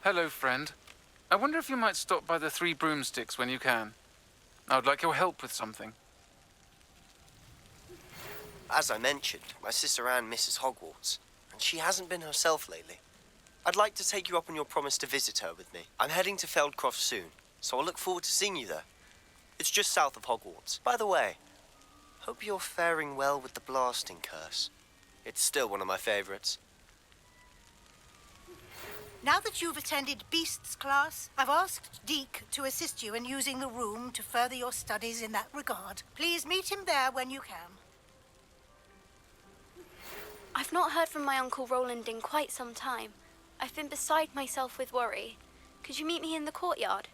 Hello, friend. I wonder if you might stop by the Three Broomsticks when you can. I would like your help with something. As I mentioned, my sister Anne misses Hogwarts, and she hasn't been herself lately. I'd like to take you up on your promise to visit her with me. I'm heading to Feldcroft soon, so I'll look forward to seeing you there. It's just south of Hogwarts. By the way, hope you're faring well with the blasting curse. It's still one of my favorites. Now that you've attended Beasts class, I've asked Deke to assist you in using the room to further your studies in that regard. Please meet him there when you can. I've not heard from my Uncle Roland in quite some time. I've been beside myself with worry. Could you meet me in the courtyard?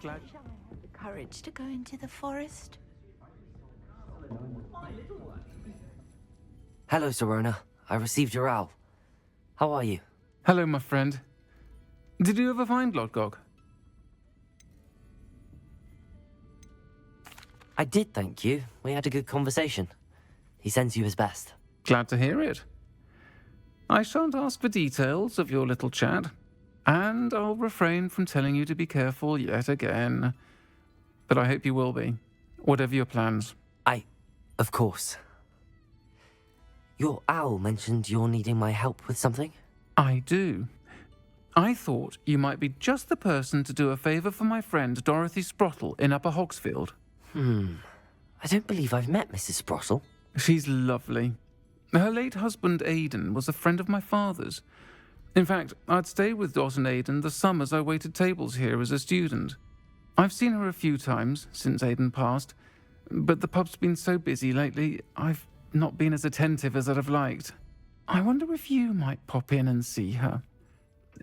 Glad shall I have the courage to go into the forest? Hello, Serona. I received your owl. How are you? Hello, my friend. Did you ever find Lodgok? I did, thank you. We had a good conversation. He sends you his best. Glad to hear it. I shan't ask for details of your little chat, and I'll refrain from telling you to be careful yet again. But I hope you will be, whatever your plans. Of course. Your owl mentioned you're needing my help with something? I do. I thought you might be just the person to do a favour for my friend Dorothy Sprottle in Upper Hogsfield. I don't believe I've met Mrs. Sprottle. She's lovely. Her late husband Aidan was a friend of my father's. In fact, I'd stayed with Dot and Aidan the summers I waited tables here as a student. I've seen her a few times since Aidan passed, but the pub's been so busy lately, I've not been as attentive as I'd have liked. I wonder if you might pop in and see her.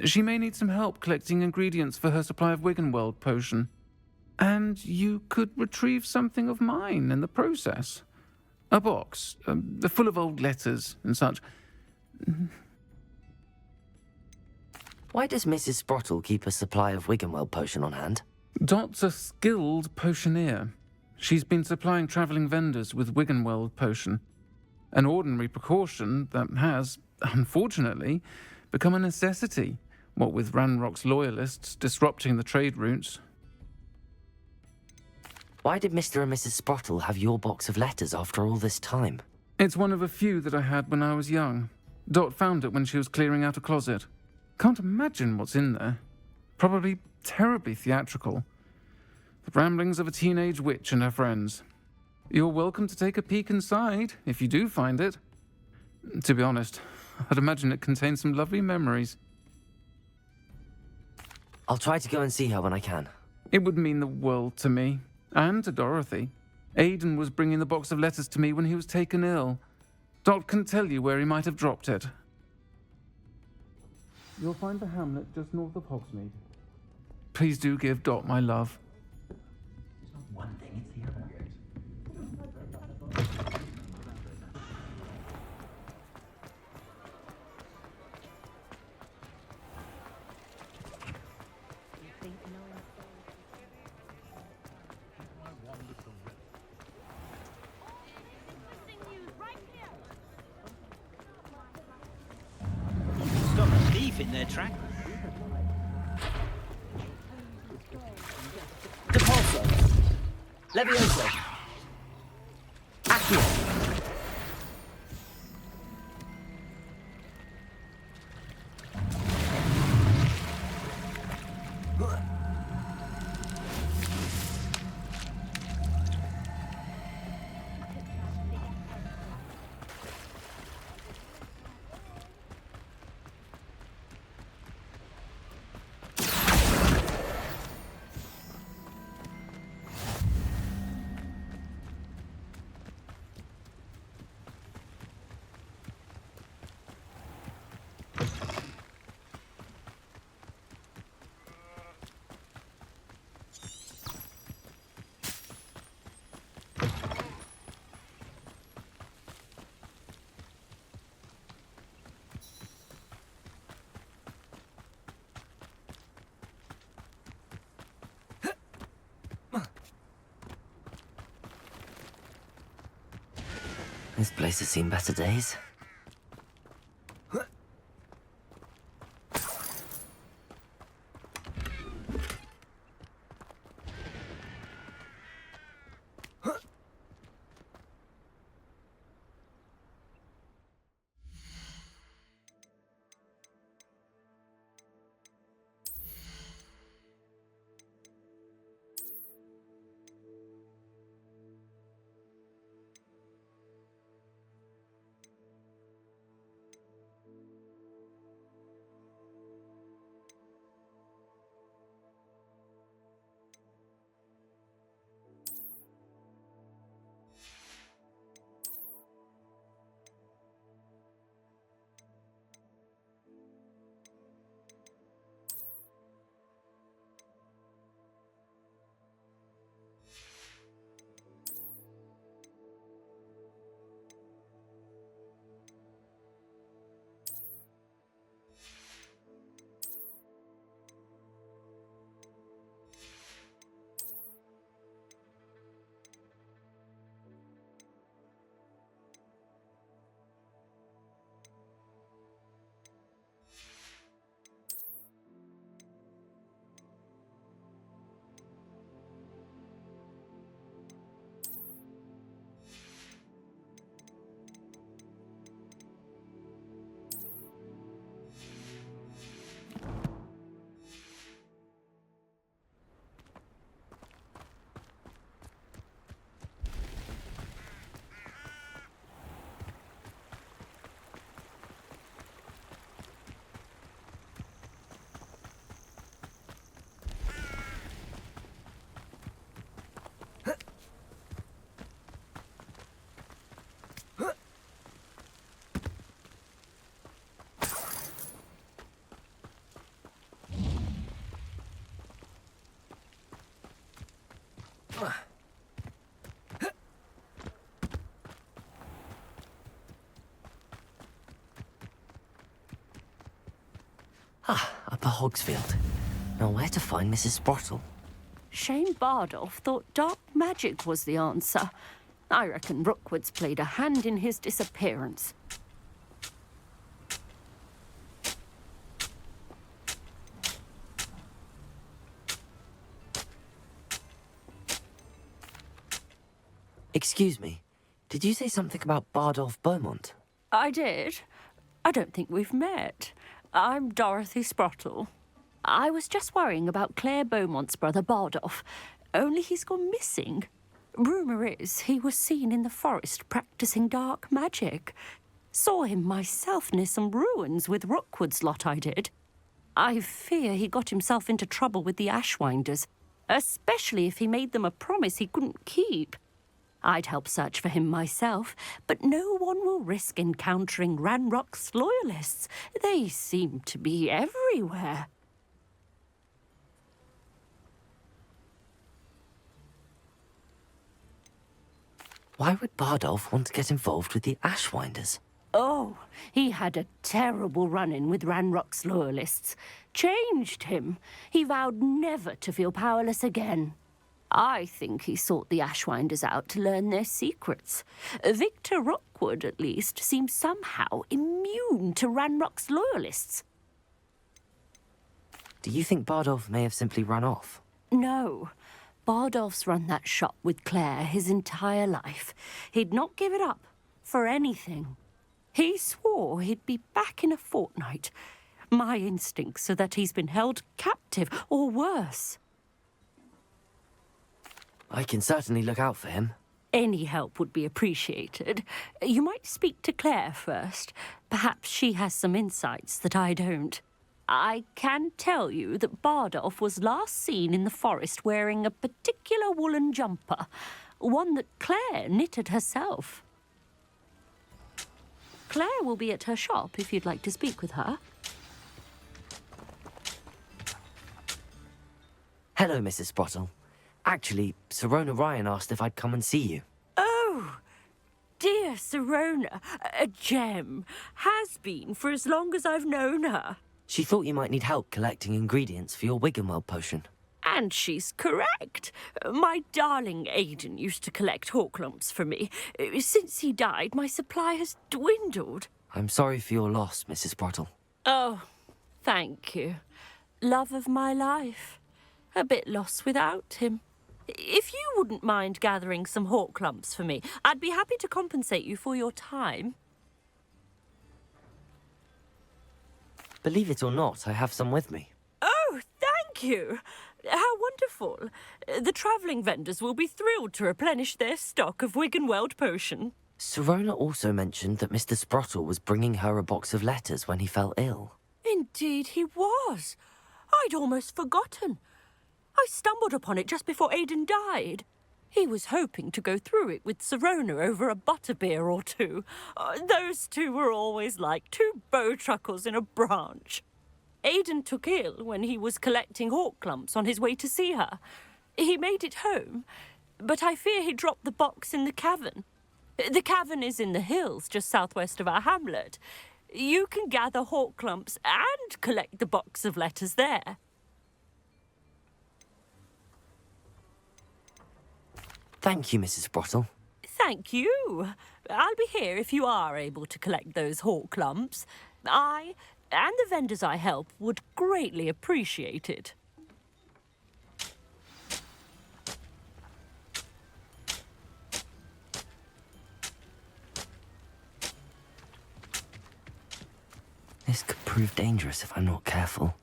She may need some help collecting ingredients for her supply of Wiggenweld potion. And you could retrieve something of mine in the process. A box, full of old letters and such. Why does Mrs. Sprottle keep a supply of Wiggenweld potion on hand? Dot's a skilled potioneer. She's been supplying travelling vendors with Wiggenweld potion. An ordinary precaution that has, unfortunately, become a necessity, what with Ranrock's loyalists disrupting the trade routes. Why did Mr. and Mrs. Sprottle have your box of letters after all this time? It's one of a few that I had when I was young. Dot found it when she was clearing out a closet. Can't imagine what's in there. Probably terribly theatrical. The ramblings of a teenage witch and her friends. You're welcome to take a peek inside, if you do find it. To be honest, I'd imagine it contains some lovely memories. I'll try to go and see her when I can. It would mean the world to me, and to Dorothy. Aidan was bringing the box of letters to me when he was taken ill. Dot can tell you where he might have dropped it. You'll find the hamlet just north of Hogsmeade. Please do give Dot my love. It's not one thing, it's the other. Stop a thief in their track. Depulso. Levioso. Accio. This place has seen better days. Upper Hogsfield. Now where to find Mrs. Sprottle? Shane Bardolph thought dark magic was the answer. I reckon Rookwood's played a hand in his disappearance. Excuse me, did you say something about Bardolph Beaumont? I did. I don't think we've met. I'm Dorothy Sprottle. I was just worrying about Claire Beaumont's brother Bardolph, only he's gone missing. Rumour is he was seen in the forest practising dark magic. Saw him myself near some ruins with Rookwood's lot I did. I fear he got himself into trouble with the Ashwinders, especially if he made them a promise he couldn't keep. I'd help search for him myself, but no one will risk encountering Ranrock's loyalists. They seem to be everywhere. Why would Bardolph want to get involved with the Ashwinders? Oh, he had a terrible run-in with Ranrock's loyalists. Changed him. He vowed never to feel powerless again. I think he sought the Ashwinders out to learn their secrets. Victor Rockwood, at least, seems somehow immune to Ranrock's loyalists. Do you think Bardolph may have simply run off? No. Bardolph's run that shop with Claire his entire life. He'd not give it up for anything. He swore he'd be back in a fortnight. My instincts are that he's been held captive, or worse. I can certainly look out for him. Any help would be appreciated. You might speak to Claire first. Perhaps she has some insights that I don't. I can tell you that Bardolph was last seen in the forest wearing a particular woolen jumper, one that Claire knitted herself. Claire will be at her shop if you'd like to speak with her. Hello, Mrs. Sprottle. Actually, Sirona Ryan asked if I'd come and see you. Oh, dear Sirona, a gem. Has been for as long as I've known her. She thought you might need help collecting ingredients for your Wiggenweld potion. And she's correct. My darling Aidan used to collect hawk lumps for me. Since he died, my supply has dwindled. I'm sorry for your loss, Mrs. Sprottle. Oh, thank you. Love of my life. A bit lost without him. If you wouldn't mind gathering some hawk lumps for me, I'd be happy to compensate you for your time. Believe it or not, I have some with me. Oh, thank you. How wonderful. The travelling vendors will be thrilled to replenish their stock of Wiggenweld potion. Sirona also mentioned that Mr. Sprottle was bringing her a box of letters when he fell ill. Indeed he was. I'd almost forgotten. I stumbled upon it just before Aidan died. He was hoping to go through it with Sirona over a butterbeer or two. Those two were always like two bowtruckles in a branch. Aidan took ill when he was collecting hawk lumps on his way to see her. He made it home, but I fear he dropped the box in the cavern. The cavern is in the hills just southwest of our hamlet. You can gather hawk lumps and collect the box of letters there. Thank you, Mrs. Sprottle. Thank you. I'll be here if you are able to collect those hawk lumps. I and the vendors I help would greatly appreciate it. This could prove dangerous if I'm not careful.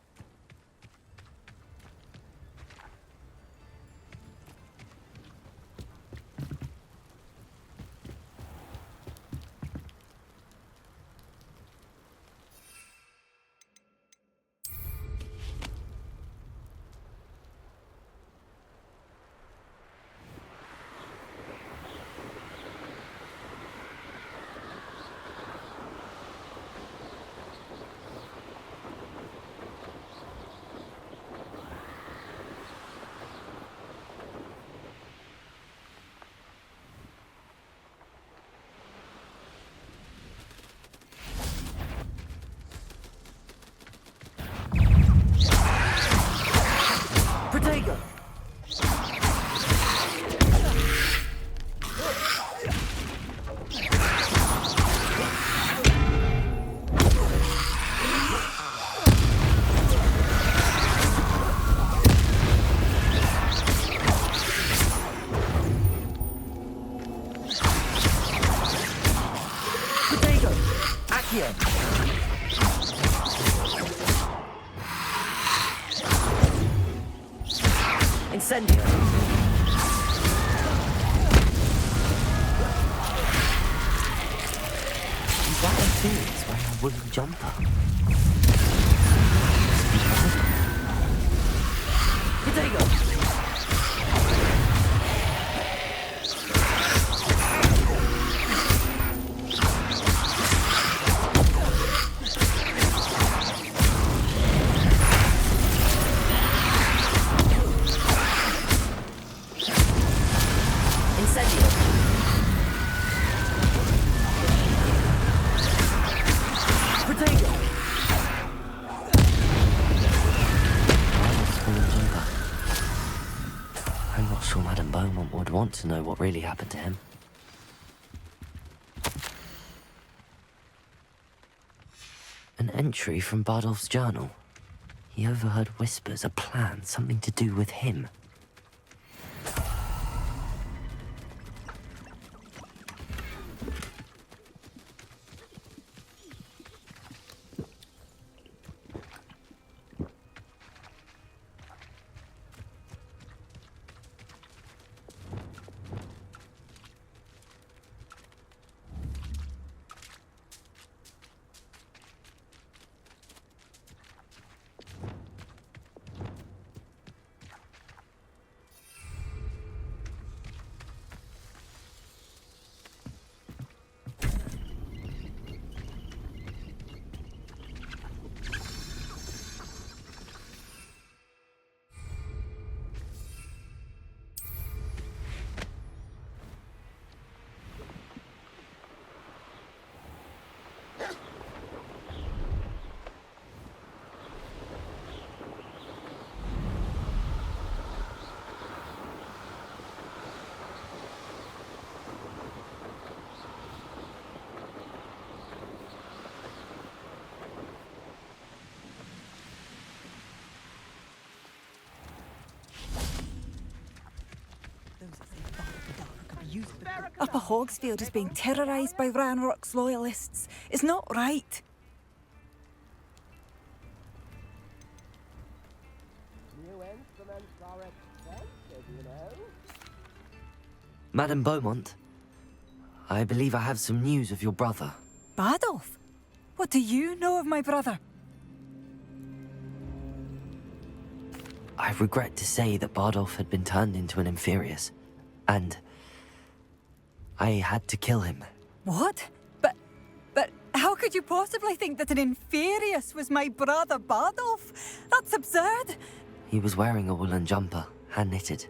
Protego! Protego! Accio! Incendio! That is wearing a woolen jumper. Protego! really happened to him. An entry from Bardolph's journal. He overheard whispers, a plan, something to do with him. Upper Hogsfield is being terrorised by Ranrock's loyalists. It's not right. Madame Beaumont, I believe I have some news of your brother. Bardolph? What do you know of my brother? I regret to say that Bardolph had been turned into an Inferius, and I had to kill him. What? But how could you possibly think that an Inferius was my brother Bardolph? That's absurd. He was wearing a woolen jumper, hand-knitted.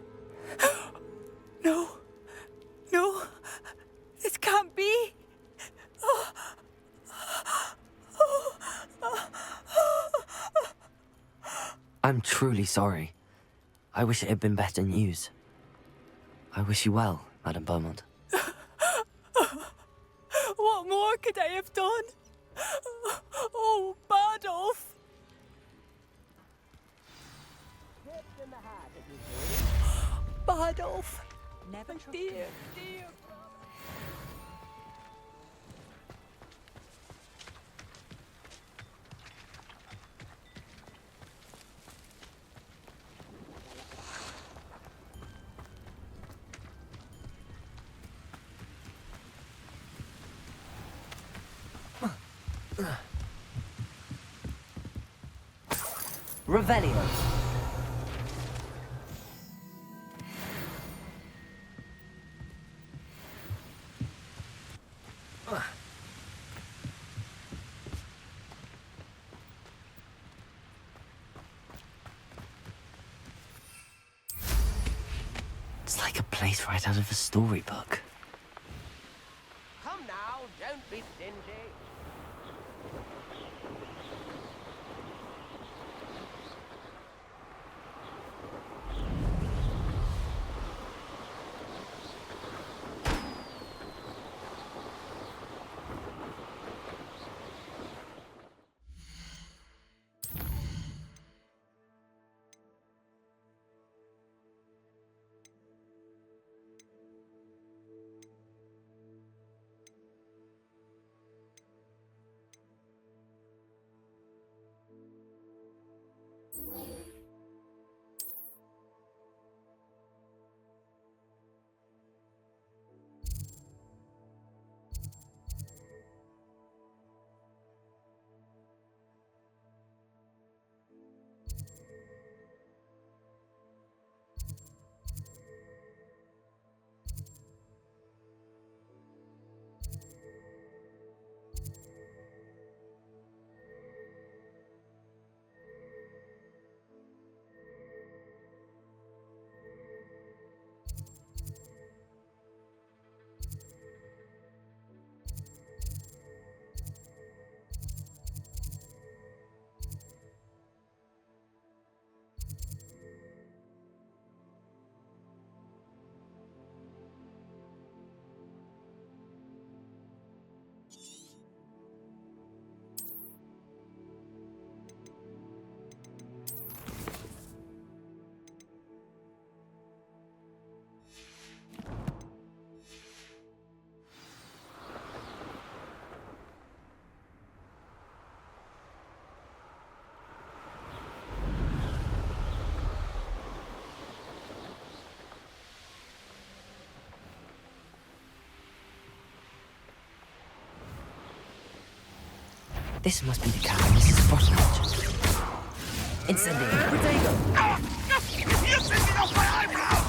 No, this can't be. I'm truly sorry. I wish it had been better news. I wish you well, Madame Beaumont. What more could I have done? Oh, Bardolph! Bardolph! Never dear. Revelio. It's like a place right out of a storybook. Come now, don't be stingy. This must be the cabin Mrs. Sprottle mentioned. Incendio. Protego. You're taking off my eyebrows!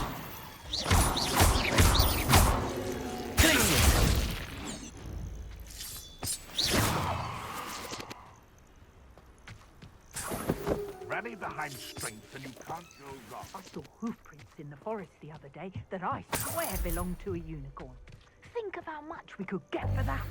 Rally behind strength and you can't go wrong. I saw hoof prints in the forest the other day that I swear belonged to a unicorn. Think of how much we could get for that.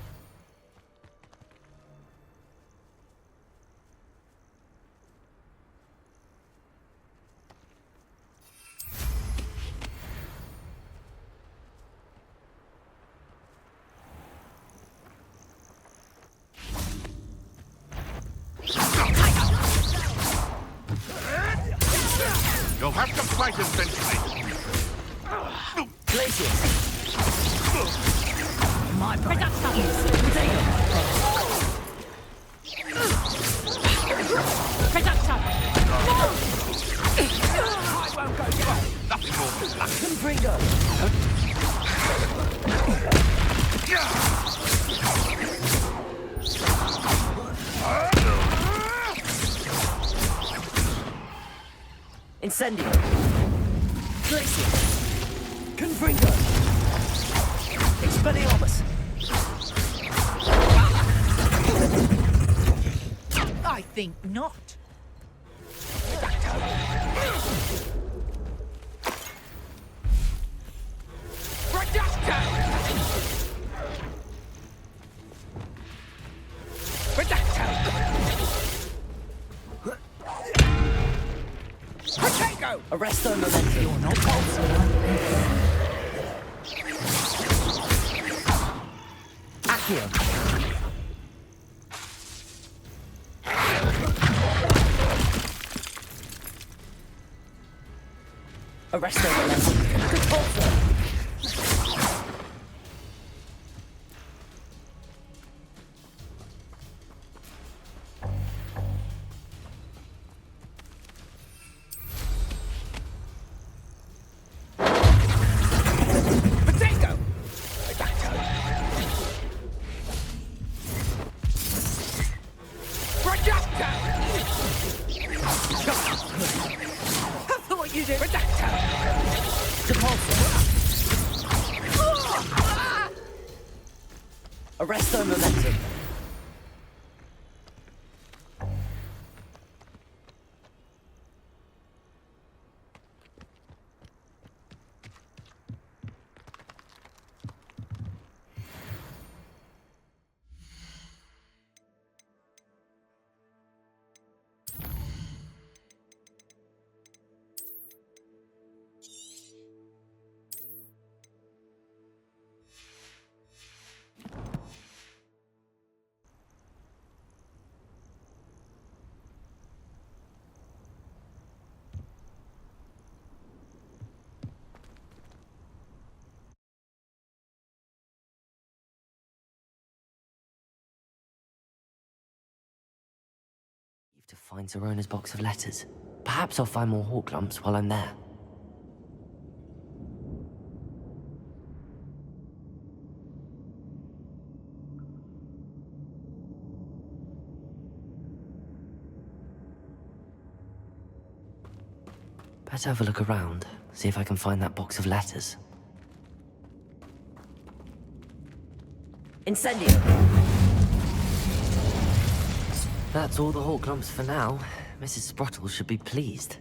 You'll have to fight eventually. Glacius. My Nothing more than luck. Confringo. Incendio. Glacius. Confringo. Expelliarmus. I think not. Arresto momentum. You're not possible. Accio. Arresto momentum. Repulsor. Arresto momentum. To find Zerona's box of letters. Perhaps I'll find more hawk lumps while I'm there. Better have a look around, see if I can find that box of letters. Incendio! That's all the hawk lumps for now. Mrs. Sprottle should be pleased.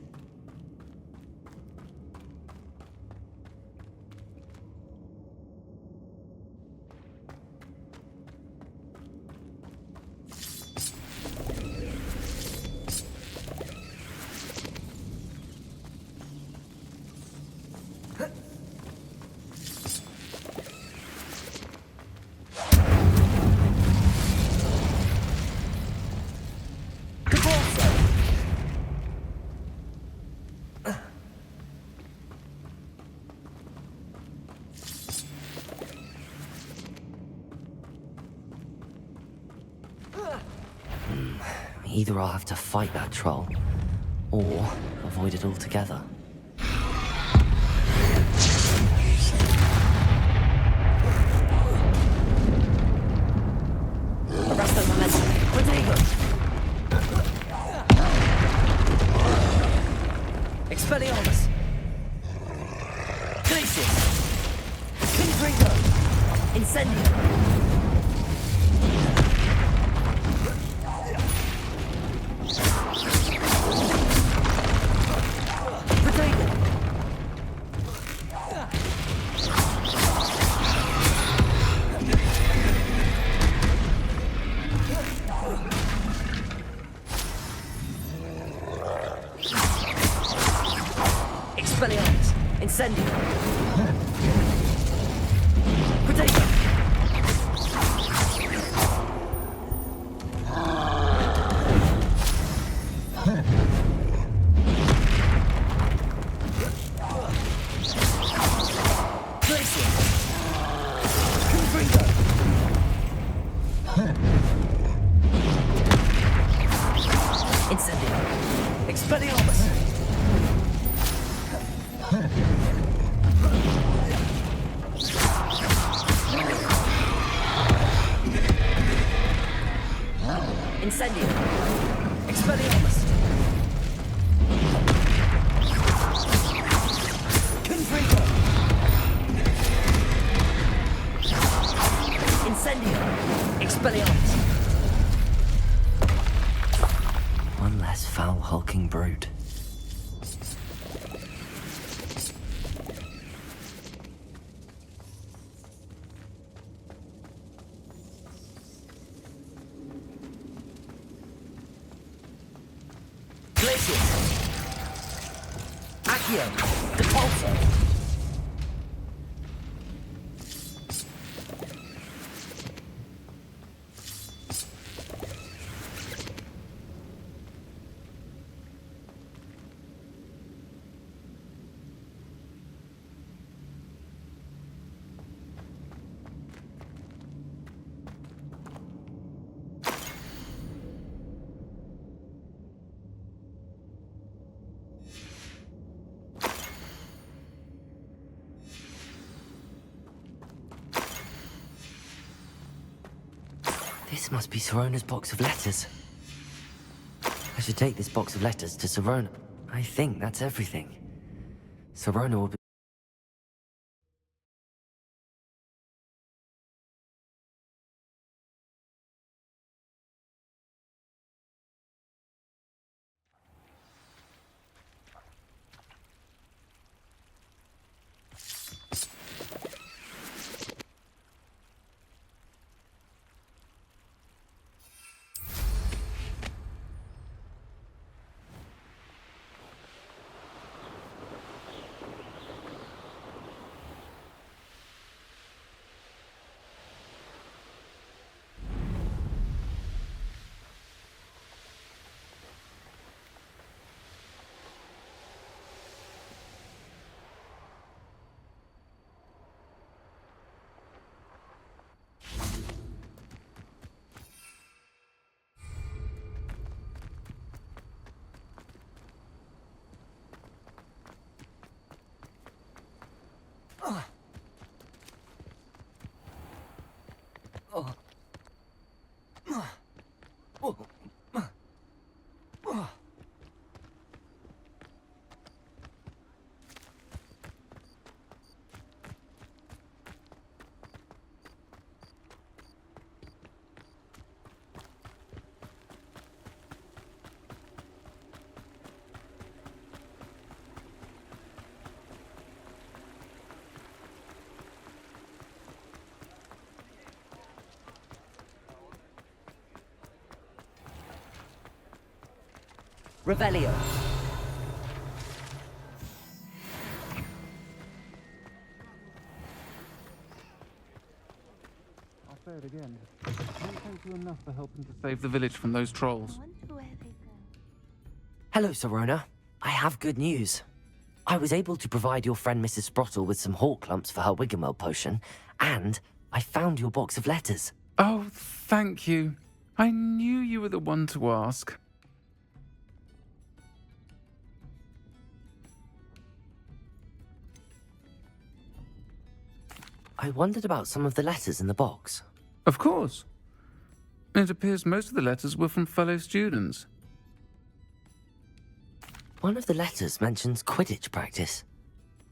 Either I'll have to fight that troll, or avoid it altogether. Arresto momentum. Protego. Incendio! Expelliarmus! Incendio! Potato! Glacier! Confringo! Incendio! Expelliarmus! Incendio! Expelliarmus! Confringo! Incendio! Expelliarmus! One less foul hulking brute. Accio! Depulso! This must be Sirona's box of letters. I should take this box of letters to Sirona. I think that's everything. Sirona will be... Revelio. I'll say it again. I can't thank you enough for helping to save the village from those trolls. Hello, Sirona. I have good news. I was able to provide your friend Mrs. Sprottle with some hawk lumps for her Wiggenweld potion, and I found your box of letters. Oh, thank you. I knew you were the one to ask. I wondered about some of the letters in the box. Of course. It appears most of the letters were from fellow students. One of the letters mentions Quidditch practice.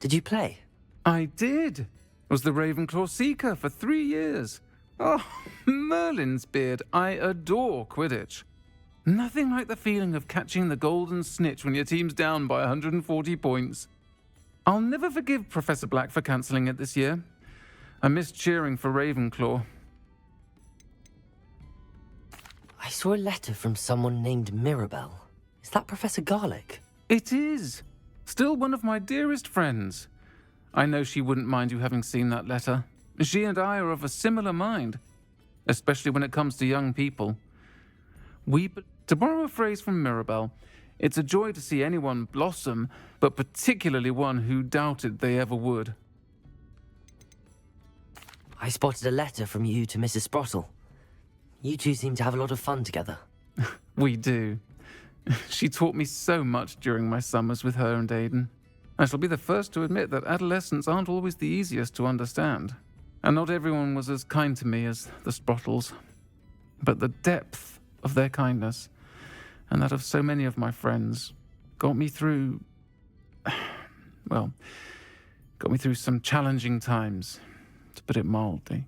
Did you play? I did. Was the Ravenclaw Seeker for 3 years. Oh, Merlin's beard. I adore Quidditch. Nothing like the feeling of catching the golden snitch when your team's down by 140 points. I'll never forgive Professor Black for cancelling it this year. I missed cheering for Ravenclaw. I saw a letter from someone named Mirabelle. Is that Professor Garlick? It is. Still one of my dearest friends. I know she wouldn't mind you having seen that letter. She and I are of a similar mind, especially when it comes to young people. To borrow a phrase from Mirabelle, it's a joy to see anyone blossom, but particularly one who doubted they ever would. I spotted a letter from you to Mrs. Sprottle. You two seem to have a lot of fun together. We do. She taught me so much during my summers with her and Aidan. I shall be the first to admit that adolescents aren't always the easiest to understand, and not everyone was as kind to me as the Sprottles. But the depth of their kindness, and that of so many of my friends, got me through some challenging times, to put it mildly.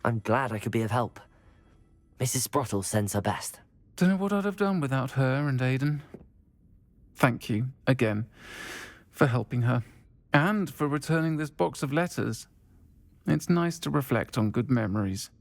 I'm glad I could be of help. Mrs. Sprottle sends her best. Don't know what I'd have done without her and Aidan. Thank you, again, for helping her, and for returning this box of letters. It's nice to reflect on good memories.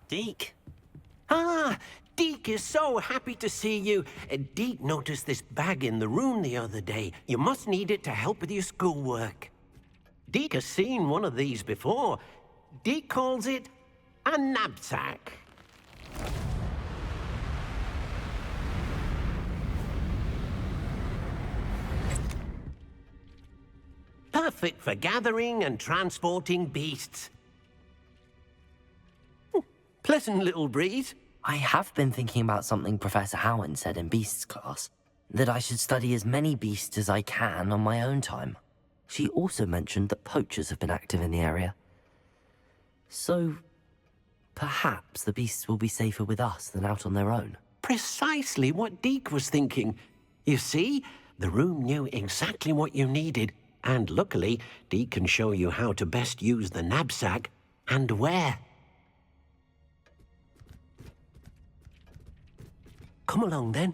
Deke. Ah, Deke is so happy to see you. Deke noticed this bag in the room the other day. You must need it to help with your schoolwork. Deke has seen one of these before. Deke calls it a knapsack. Perfect for gathering and transporting beasts. Pleasant little breeze. I have been thinking about something Professor Howard said in Beasts class, that I should study as many beasts as I can on my own time. She also mentioned that poachers have been active in the area. So, perhaps the beasts will be safer with us than out on their own. Precisely what Deke was thinking. You see, the room knew exactly what you needed, and luckily, Deke can show you how to best use the knapsack and where. Come along, then.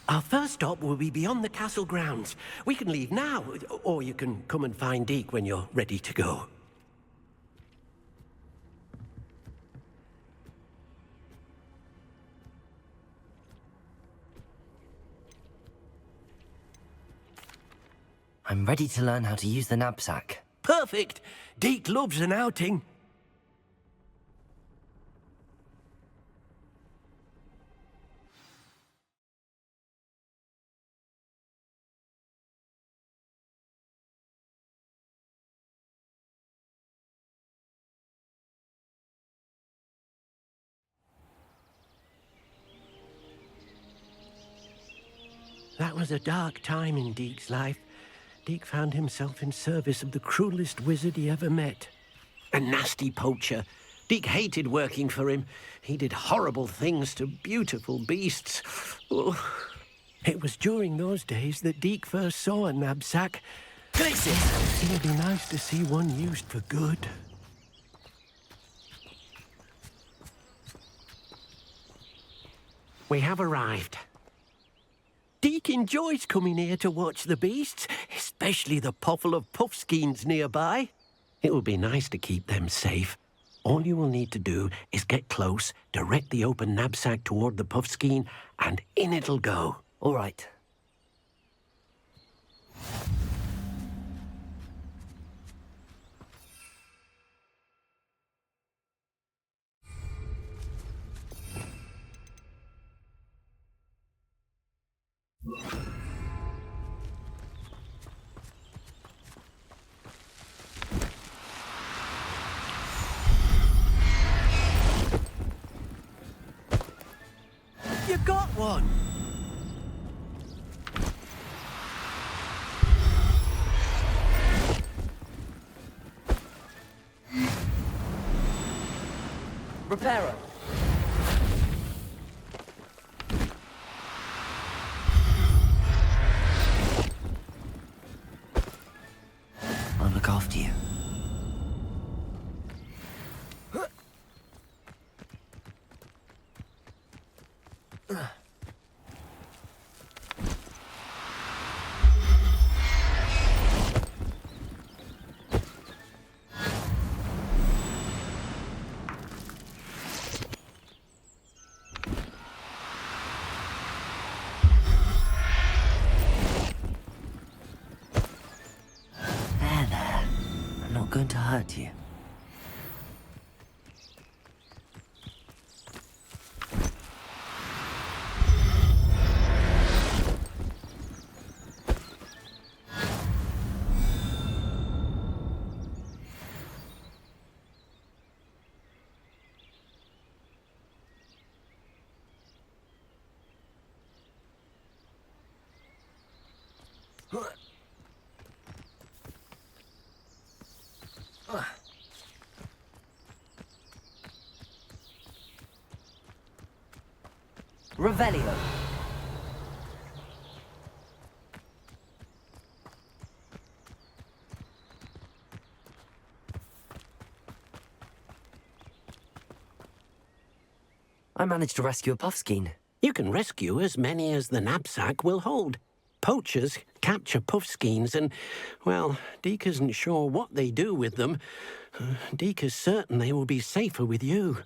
Our first stop will be beyond the castle grounds. We can leave now, or you can come and find Deke when you're ready to go. I'm ready to learn how to use the knapsack. Perfect! Deke loves an outing. That was a dark time in Deke's life. Deke found himself in service of the cruelest wizard he ever met. A nasty poacher. Deke hated working for him. He did horrible things to beautiful beasts. Oh. It was during those days that Deke first saw a knapsack. Gracious! It would be nice to see one used for good. We have arrived. Deke enjoys coming here to watch the beasts, especially the potful of puffskeins nearby. It will be nice to keep them safe. All you will need to do is get close, direct the open knapsack toward the puffskein, and in it'll go. All right. You got one! Reparo. I'll look after you. There. I'm not going to hurt you. Revelio. I managed to rescue a puffskein. You can rescue as many as the knapsack will hold. Poachers capture puffskeins and, well, Deke isn't sure what they do with them. Deke is certain they will be safer with you.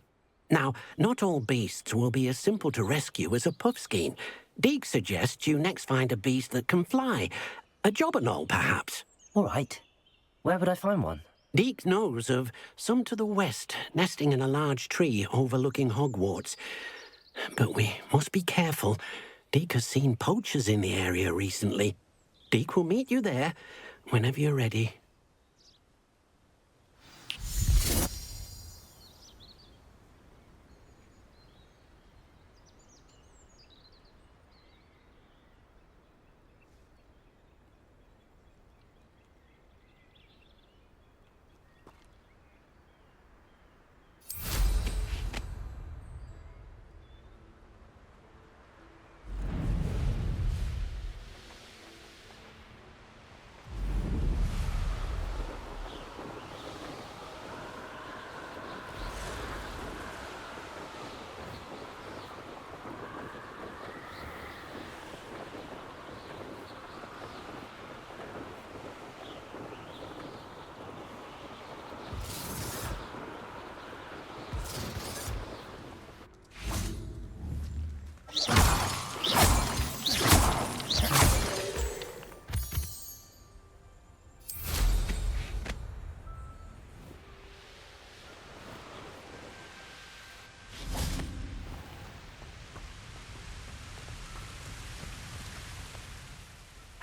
Now, not all beasts will be as simple to rescue as a puffskein. Deke suggests you next find a beast that can fly. A jobberknoll, perhaps. All right. Where would I find one? Deke knows of some to the west, nesting in a large tree overlooking Hogwarts. But we must be careful. Deke has seen poachers in the area recently. Deke will meet you there whenever you're ready.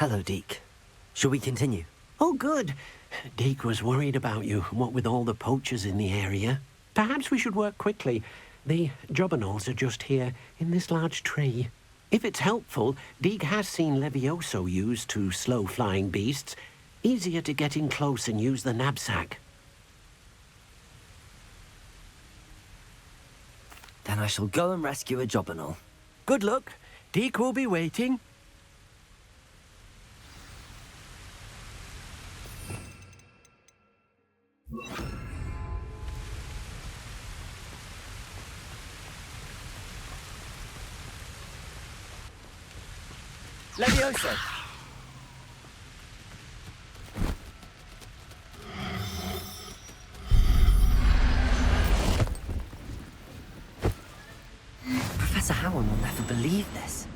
Hello, Deke. Shall we continue? Oh, good. Deke was worried about you, what with all the poachers in the area. Perhaps we should work quickly. The jobberknolls are just here, in this large tree. If it's helpful, Deke has seen Levioso used to slow flying beasts. Easier to get in close and use the knapsack. Then I shall go and rescue a jobberknoll. Good luck. Deke will be waiting. Levioso! Professor Howard will never believe this.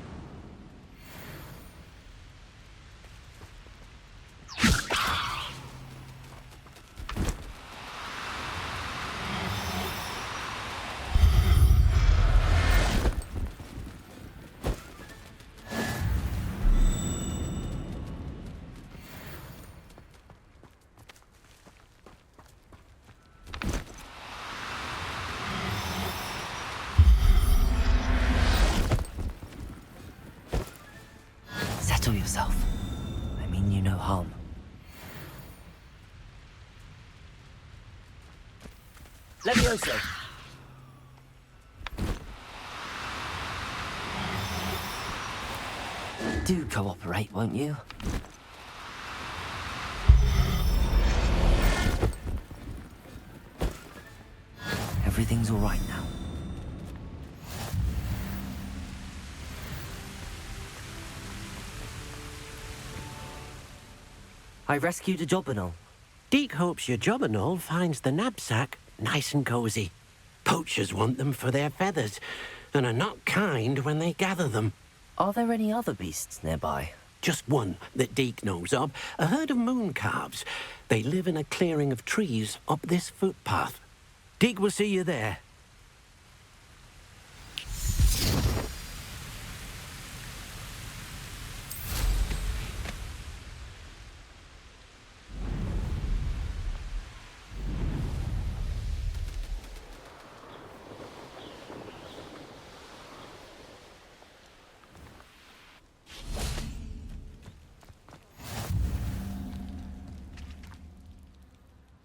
Settle yourself. I mean you no harm. Levioso! Do cooperate, won't you? Everything's all right now. I rescued a jobberknoll. Deke hopes your jobberknoll finds the knapsack nice and cozy. Poachers want them for their feathers, and are not kind when they gather them. Are there any other beasts nearby? Just one that Deke knows of, a herd of moon calves. They live in a clearing of trees up this footpath. Deke will see you there.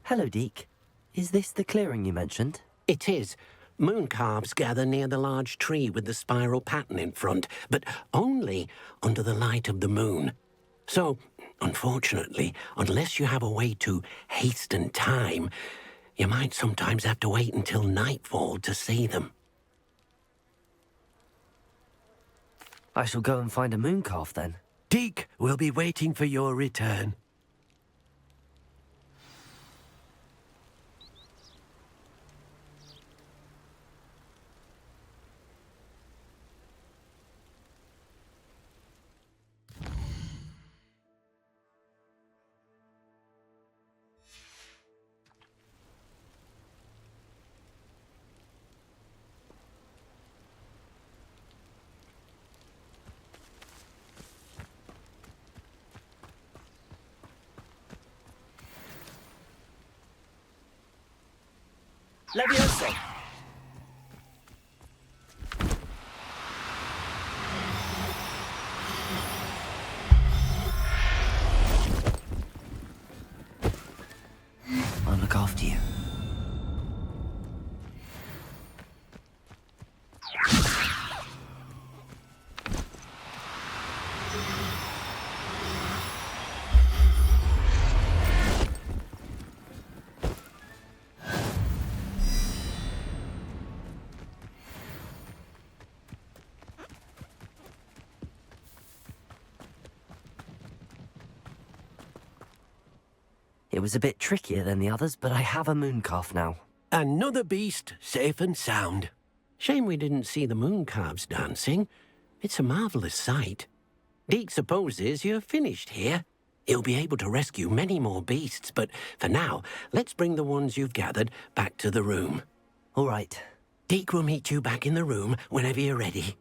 Hello, Deke. Is this the clearing you mentioned? It is. Moon calves gather near the large tree with the spiral pattern in front, but only under the light of the moon. So, unfortunately, unless you have a way to hasten time, you might sometimes have to wait until nightfall to see them. I shall go and find a moon calf then. Deke will be waiting for your return. Levioso! I'll look after you. It was a bit trickier than the others, but I have a moon calf now. Another beast, safe and sound. Shame we didn't see the moon calves dancing. It's a marvellous sight. Deke supposes you're finished here. He'll be able to rescue many more beasts, but for now, let's bring the ones you've gathered back to the room. All right. Deke will meet you back in the room whenever you're ready.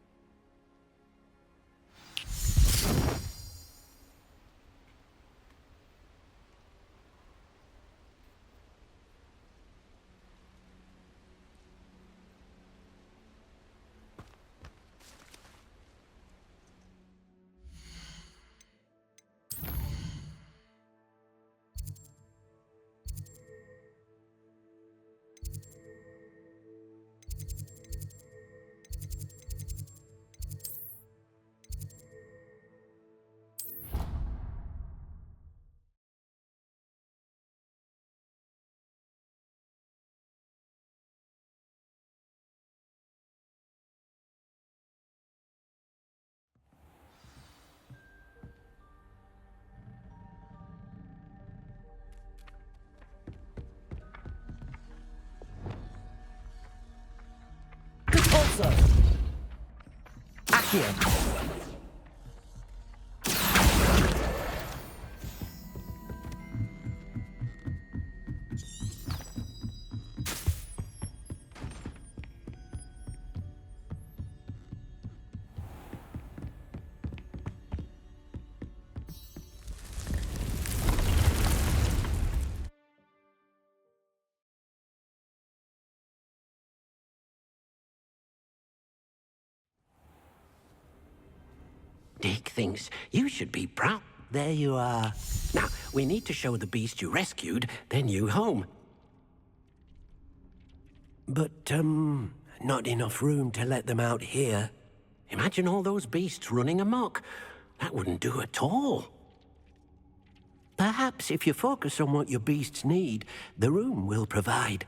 Here. Dick thinks you should be proud. There you are. Now, we need to show the beast you rescued their new home. But, not enough room to let them out here. Imagine all those beasts running amok. That wouldn't do at all. Perhaps if you focus on what your beasts need, the room will provide.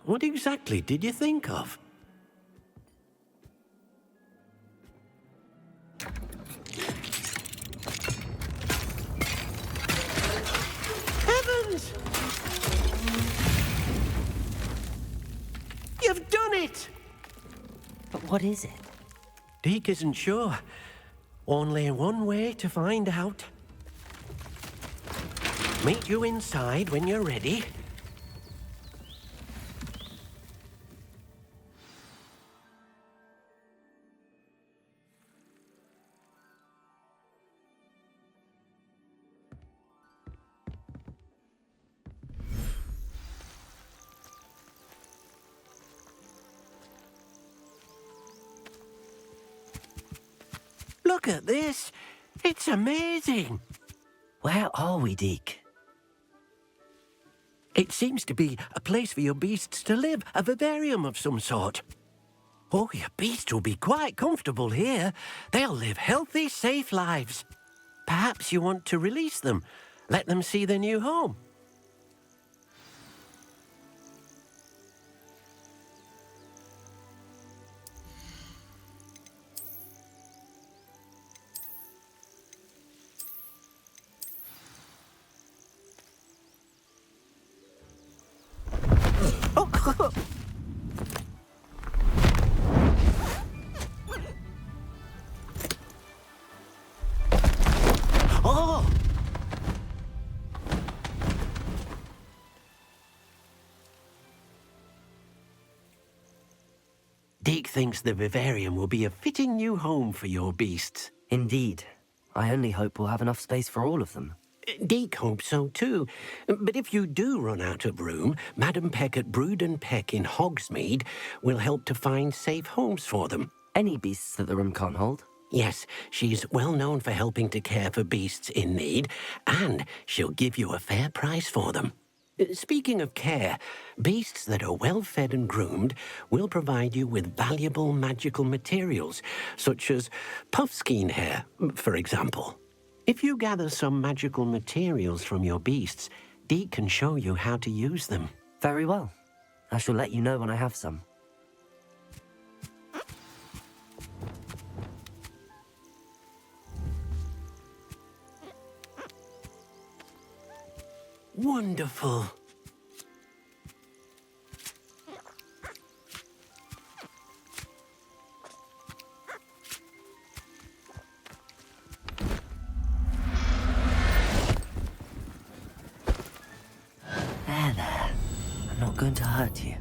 What exactly did you think of? Heavens! You've done it! But what is it? Deke isn't sure. Only one way to find out. Meet you inside when you're ready. Look at this. It's amazing. Where are we, Deke? It seems to be a place for your beasts to live, a vivarium of some sort. Oh, your beasts will be quite comfortable here. They'll live healthy, safe lives. Perhaps you want to release them, let them see their new home. Oh! Deke thinks the vivarium will be a fitting new home for your beasts. Indeed. I only hope we'll have enough space for all of them. Deke hopes so too. But if you do run out of room, Madam Peck at Brood and Peck in Hogsmeade will help to find safe homes for them. Any beasts that the room can't hold? Yes, she's well known for helping to care for beasts in need, and she'll give you a fair price for them. Speaking of care, beasts that are well fed and groomed will provide you with valuable magical materials, such as puffskein hair, for example. If you gather some magical materials from your beasts, Deke can show you how to use them. Very well. I shall let you know when I have some. Wonderful. There. I'm not going to hurt you.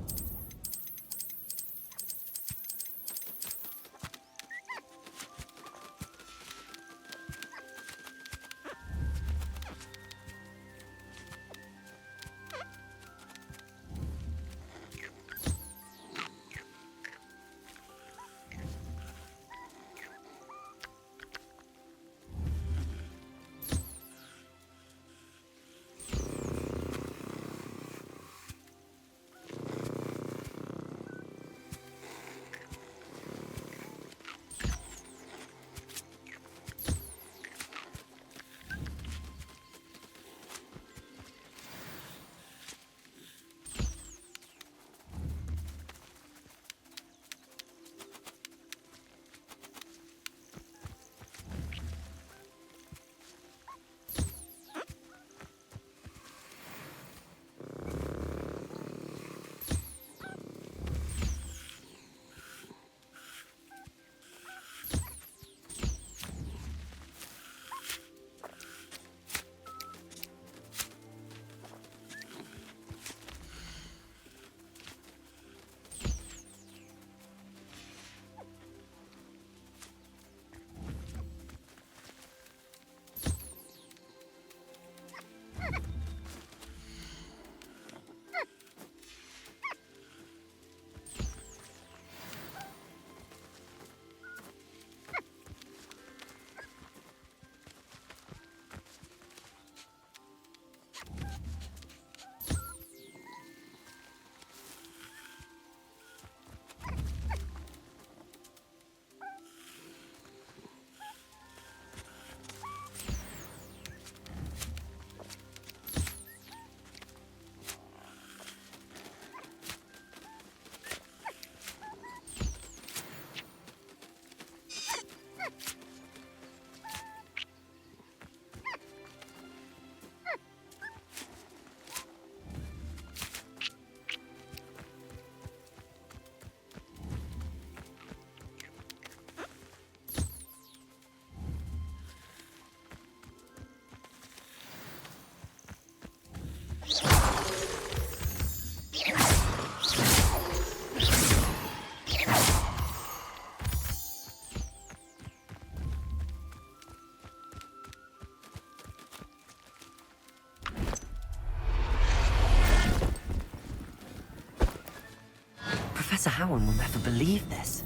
Professor Howard will never believe this.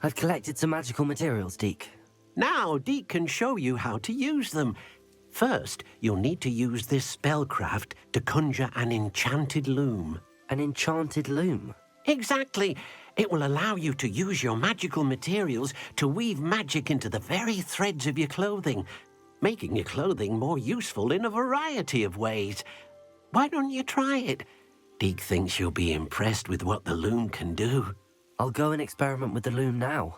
I've collected some magical materials, Deke. Now, Deke can show you how to use them. First, you'll need to use this spellcraft to conjure an enchanted loom. An enchanted loom? Exactly. It will allow you to use your magical materials to weave magic into the very threads of your clothing, making your clothing more useful in a variety of ways. Why don't you try it? Deke thinks you'll be impressed with what the loom can do. I'll go and experiment with the loom now.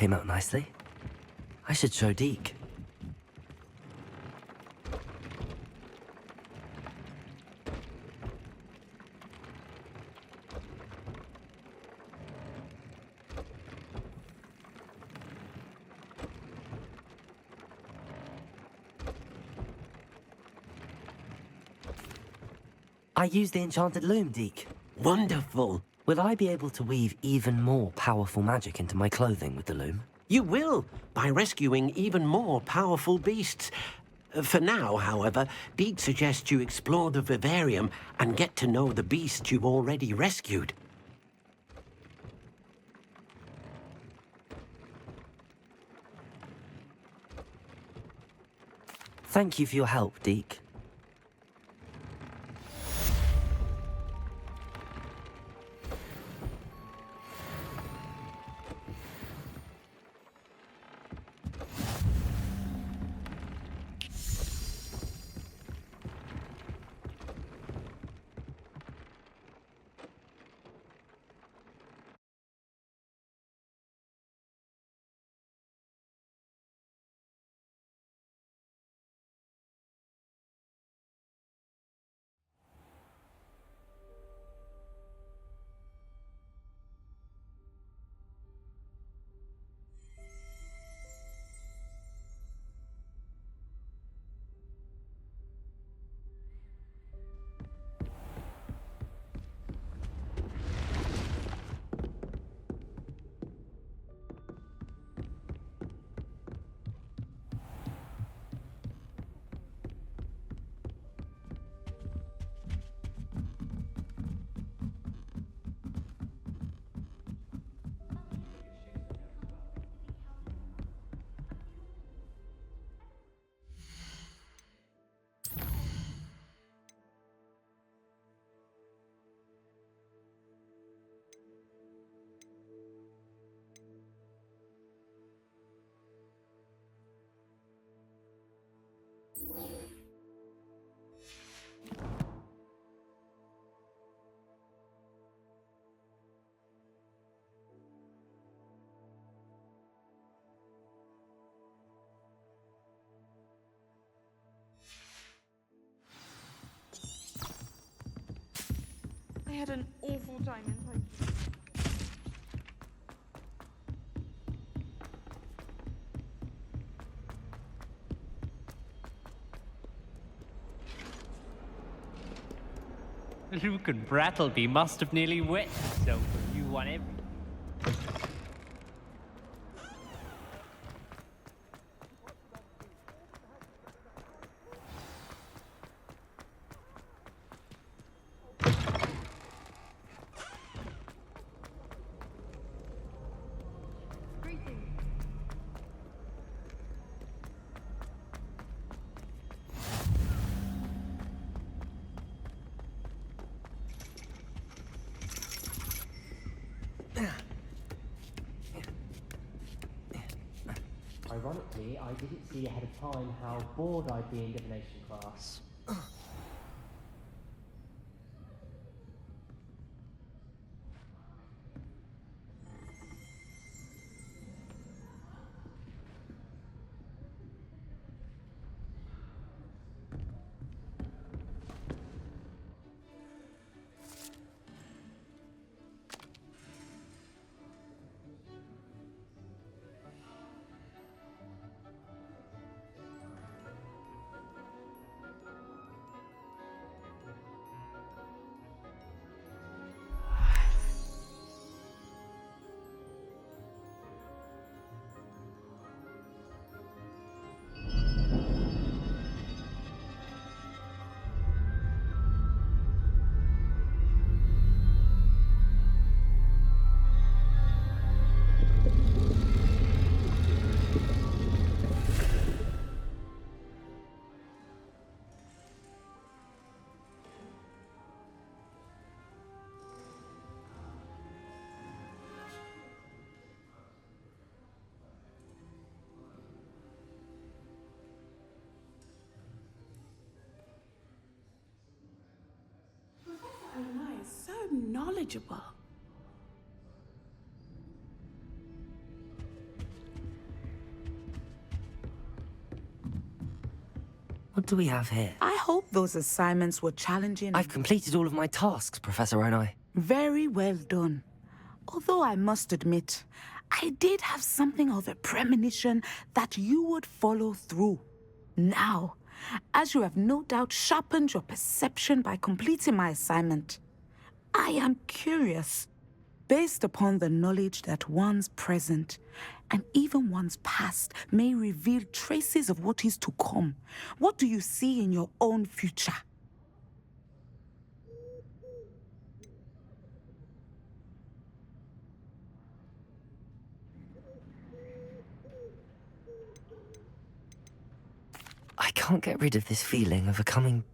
came out nicely. I should show Deke. I used the enchanted loom, Deke. Wonderful. Will I be able to weave even more powerful magic into my clothing with the loom? You will, by rescuing even more powerful beasts. For now, however, Deke suggests you explore the vivarium and get to know the beasts you've already rescued. Thank you for your help, Deke. I had an awful time inside. Luke and Brattleby must have nearly wet themselves when you won every. Ironically, I didn't see ahead of time how bored I'd be in divination class. So knowledgeable. What do we have here? I hope those assignments were challenging. I've completed all of my tasks, Professor Onai. Very well done. Although I must admit, I did have something of a premonition that you would follow through. Now, as you have no doubt sharpened your perception by completing my assignment, I am curious, based upon the knowledge that one's present and even one's past may reveal traces of what is to come. What do you see in your own future? I can't get rid of this feeling of a coming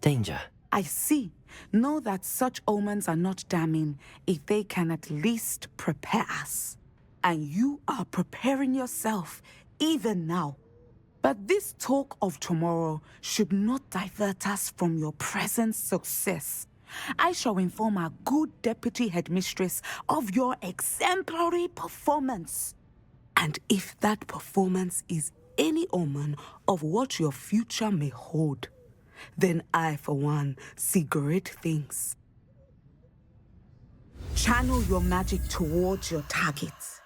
danger. I see. Know that such omens are not damning if they can at least prepare us. And you are preparing yourself, even now. But this talk of tomorrow should not divert us from your present success. I shall inform our good deputy headmistress of your exemplary performance. And if that performance is any omen of what your future may hold, then I, for one, see great things. Channel your magic towards your targets.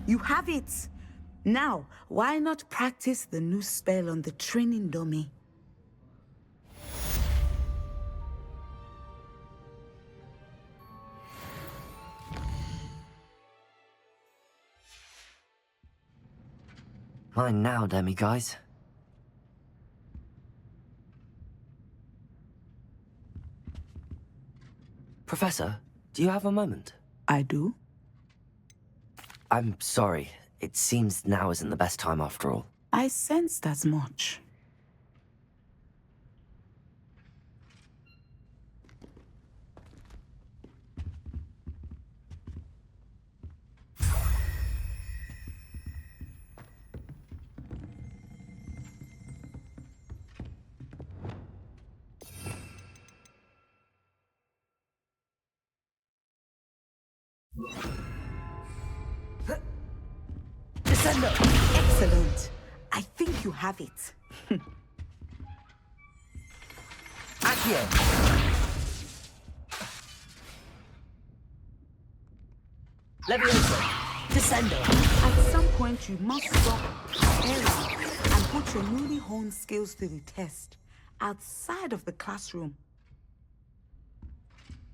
You have it! Now, why not practice the new spell on the training dummy? Mine now, demi-guys. Professor, do you have a moment? I do. I'm sorry. It seems now isn't the best time after all. I sensed as much. Excellent. I think you have it. Accio! Levioso! Descendo! At some point, you must stop erring and put your newly honed skills to the test outside of the classroom.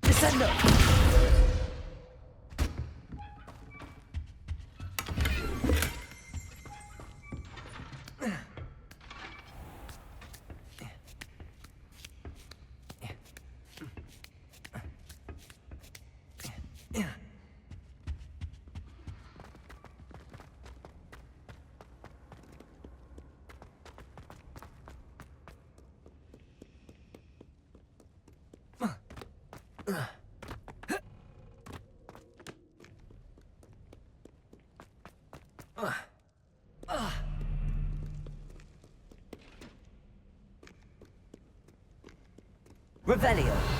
Descendo! Revelio.